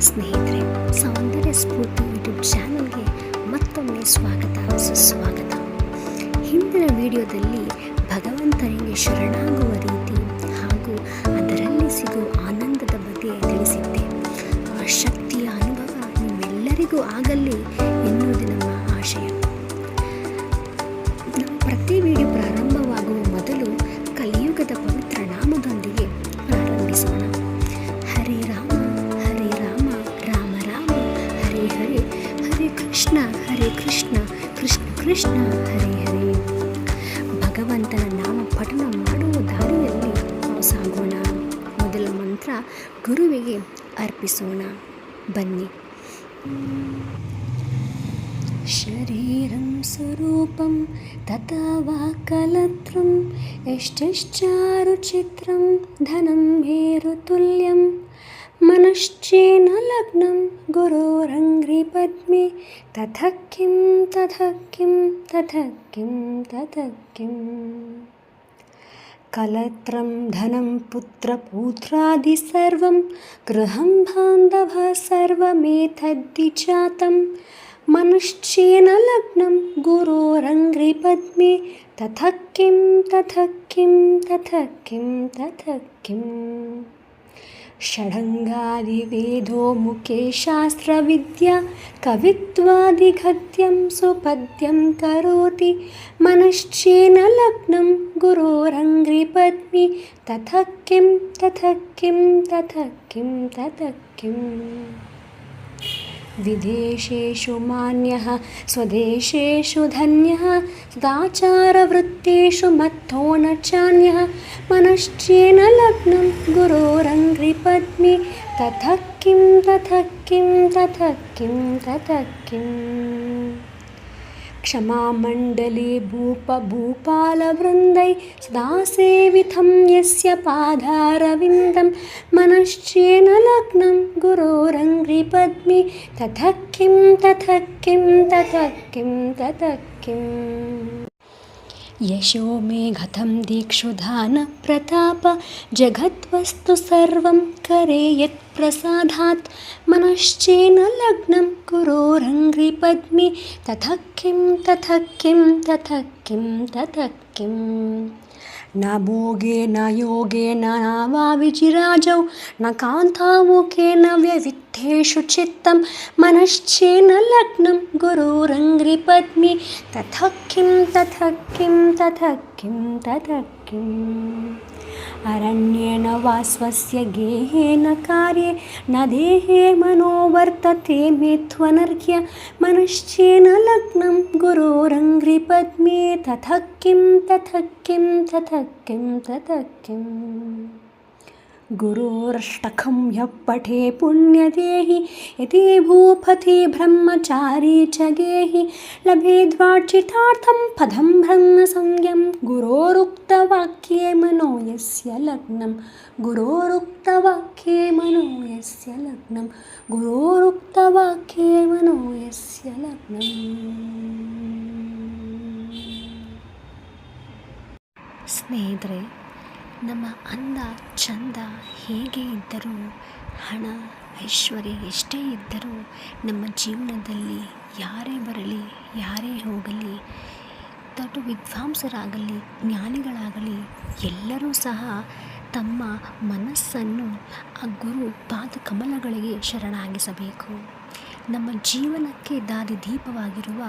ಸ್ನೇಹಿತರೆ, ಸೌಂದರ್ಯ ಸ್ಫೂರ್ತಿ ಯೂಟ್ಯೂಬ್ ಚಾನಲ್ಗೆ ಮತ್ತೊಮ್ಮೆ ಸ್ವಾಗತ ಸುಸ್ವಾಗತ. ಹಿಂದಿನ ವಿಡಿಯೋದಲ್ಲಿ ಭಗವಂತನಿಗೆ ಶರಣಾಗುವ ರೀತಿ ಹಾಗೂ ಅದರಲ್ಲಿ ಸಿಗುವ ಆನಂದದ ಬಗ್ಗೆ ತಿಳಿಸಿದ್ದೆ. ಆ ಶಕ್ತಿಯ ಅನುಭವ ನಿಮ್ಮೆಲ್ಲರಿಗೂ ಆಗಲಿ ಎನ್ನುವುದು ನಮ್ಮ ಆಶಯ. ನಮ್ಮ ಪ್ರತಿ ವಿಡಿಯೋ ಪ್ರಾರಂಭವಾಗುವ ಮೊದಲು ಕಲಿಯುಗದ ಪವಿತ್ರ ನಾಮದೊಂದಿಗೆ ಪ್ರಾರಂಭಿಸೋಣ. ಹರೇ ರಾಮ ಹರೇ ರಾಮ ರಾಮ ರಾಮ ಹರೇ ಹರೇ, ಹರೇ ಕೃಷ್ಣ ಕೃಷ್ಣ ಕೃಷ್ಣ ಹರೇ ಹರೇ. ಭಗವಂತನ ನಾಮ ಪಠಣ ಮಾಡುವ ದಾರಿಯಲ್ಲಿ ನಾವು ಸಾಗೋಣ. ಮೊದಲ ಮಂತ್ರ ಗುರುವಿಗೆ ಅರ್ಪಿಸೋಣ. ಬನ್ನಿ. ಶರೀರಂ ಸ್ವರೂಪಂ ತಥಾ ವಾಕಲತ್ರಂ ಯಶ್ಚಾರು ಚಿತ್ರಂ ಧನಂ ಮೇರುತುಲ್ಯಂ ಮನಶ್ಚೇನ ಲಗ್ನಂ ಗುರೋರಂಗ್ರಿ ಪದ್ಮೆ ತತಃ ಕಿಂ ತತಃ ಕಿಂ ತತಃ ಕಿಂ ತತಃ ಕಿಂ. ಕಲತ್ರಂ ಧನಂ ಪುತ್ರಪೌತ್ರಾದಿ ಸರ್ವಂ ಗೃಹಂ ಬಾಂಧವ ಸರ್ವಮೇತದ್ದಿ ಜಾತಂ ಮನಶ್ಚೇನ ಲಗ್ನಂ ಗುರೋರಂಗ್ರಿ ಪದ್ಮೆ ತತಃ ಕಿಂ ತತಃ ಕಿಂ ತತಃ ಕಿಂ ತತಃ ಕಿಂ. ಷಡಂಗಾದಿ ವೇದೋ ಮುಖೇ ಶಾಸ್ತ್ರವಿದ್ಯಾ ಕವಿತ್ವಾದಿಗದ್ಯಂ ಸುಪದ್ಯಂ ಕರೋತಿ ಮನಶ್ಚೇನ ಲಗ್ನಂ ಗುರೋರಂಗ್ರಿ ಪದ್ಮೆ ತತಃ ಕಿಂ ತತಃ ಕಿಂ ತತಃ ಕಿಂ ತತಃ ಕಿಂ. ವಿದೇಶೇಷು ಮಾನ್ಯಃ ಸ್ವದೇಶೇಷು ಧನ್ಯಃ ಸದಾಚಾರವೃತ್ತೇಷು ಮತ್ತೋ ನ ಚಾನ್ಯಃ ಮನಶ್ಚೇನ ಲಗ್ನಂ ಗುರೋರಂಗ್ರಿ ಪದ್ಮೆ ತತಃ ಕಿಂ ತತಃ ಕಿಂ ತತಃ ಕಿಂ ತತಃ ಕಿಂ. ಕ್ಷಮಾಮಂಡಲೇ ಭೂಪಾಲವೃಂದೈ ಸದಾ ಸೇವಿತಂ ಯಸ್ಯ ಪಾದಾರವಿಂದಂ ಮನಶ್ಚೇನ ಲಗ್ನಂ ಗುರೋರಂಗ್ರಿ ಪದ್ಮೆ ತತಃ ಕಿಂ ತತಃ ಕಿಂ ತತಃ ಕಿಂ ತತಃ ಕಿಂ. ಯಶೋ ಮೇಘತಂ ದೀಕ್ಷುಧಾನ ಪ್ರತಾಪ ಜಗದ್ವಸ್ತು ಸರ್ವಂ ಕರೆ ಯತ್ ಪ್ರಸಾದಾತ್ ಮನಶ್ಚೇನ ಲಗ್ನಂ ಗುರೋರಂಗ್ರಿ ಪದ್ಮೆ ತತಃ ಕಿಂ ತತಃ ಕಿಂ ತತಃ ಕಿಂ ತತಃ ಕಿಂ. ನ ಭೋಗೇನ ಯೋಗೇನ ವಾ ವಿಜಿರಾಜೌ ನ ಕಾಂತಾಮುಖೇನ ವ್ಯವಿತ್ತೇಷು ಚಿತ್ತಂ ಮನಶ್ಚೇನ ಲಗ್ನಂ ಗುರೋರಂಗ್ರಿ ಪದ್ಮೆ ತತಃ ಕಿಂ ತತಃ ಕಿಂ ತತಃ ಕಿಂ ತತಃ ಕಿಂ. ಅರಣ್ಯೇನ ವಾ ಸ್ವಸ್ಯ ಗೇಹೇನ ಕಾರ್ಯೇ ನ ದೇಹೇ ಮನೋ ವರ್ತತೆ ಮೇತ್ವನರ್ಘ್ಯ ಮನಶ್ಚೇನ ಲಗ್ನಂ ಗುರೋರಂಗ್ರಿ ಪದ್ಮೆ ತತಃ ಕಿಂ ತತಃ ಕಿಂ ತತಃ ಕಿಂ ತತಃ ಕಿಂ. ಗುರೋರಷ್ಟಕಂ ಯಃ ಪಠೇ ಪುಣ್ಯದೇಹಿ ಯತಿ ಭೂಪತಿ ಬ್ರಹ್ಮಚಾರಿ ಚ ಗೇಹಿ ಲಭೇದ್ವಾರ್ಜಿತಾರ್ಥಂ ಪದಂ ಬ್ರಹ್ಮ ಸಂಯಂ ಗುರೋರುಕ್ತವಾಕ್ಯೇ ಮನೋ ಯಸ್ಯ ಲಗ್ನಂ ಗುರೋರುಕ್ತವಾಕ್ಯೇ ಮನೋ ಯಸ್ಯ ಲಗ್ನಂ ಗುರೋರುಕ್ತವಾಕ್ಯೇ ಮನೋ ಯಸ್ಯ ಲಗ್ನಂ. ಸ್ನೇಹಿತರೆ, ನಮ್ಮ ಅಂದ ಚಂದ ಹೇಗೆ ಇದ್ದರೂ, ಹಣ ಐಶ್ವರ್ಯ ಎಷ್ಟೇ ಇದ್ದರೂ, ನಮ್ಮ ಜೀವನದಲ್ಲಿ ಯಾರೇ ಬರಲಿ ಯಾರೇ ಹೋಗಲಿ, ದೊಡ್ಡ ವಿದ್ವಾಂಸರಾಗಲಿ ಜ್ಞಾನಿಗಳಾಗಲಿ ಎಲ್ಲರೂ ಸಹ ತಮ್ಮ ಮನಸ್ಸನ್ನು ಆ ಗುರು ಪಾದ ಕಮಲಗಳಿಗೆ ಶರಣಾಗಿಸಬೇಕು. ನಮ್ಮ ಜೀವನಕ್ಕೆ ದಾರಿ ದೀಪವಾಗಿರುವ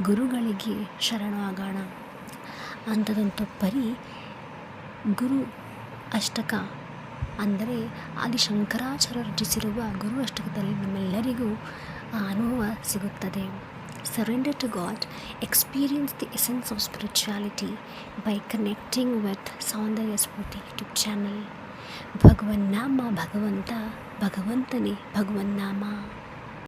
ಗುರುಗಳಿಗೆ ಶರಣಾಗೋಣ. ಅಂಥದಂತೂ ಪರಿ ಗುರು ಅಷ್ಟಕ ಅಂದರೆ ಆದಿಶಂಕರಾಚಾರ್ಯರು ರಚಿಸಿರುವ ಗುರು ಅಷ್ಟಕದಲ್ಲಿ ನಮ್ಮೆಲ್ಲರಿಗೂ ಆ ಅನುಭವ ಸಿಗುತ್ತದೆ. Surrender to God, experience the essence of spirituality by connecting with Soundarya Spoorthi YouTube channel. ಭಗವನ್ನಾಮ ಭಗವಂತ, ಭಗವಂತನೇ ಭಗವನ್ನಾಮ.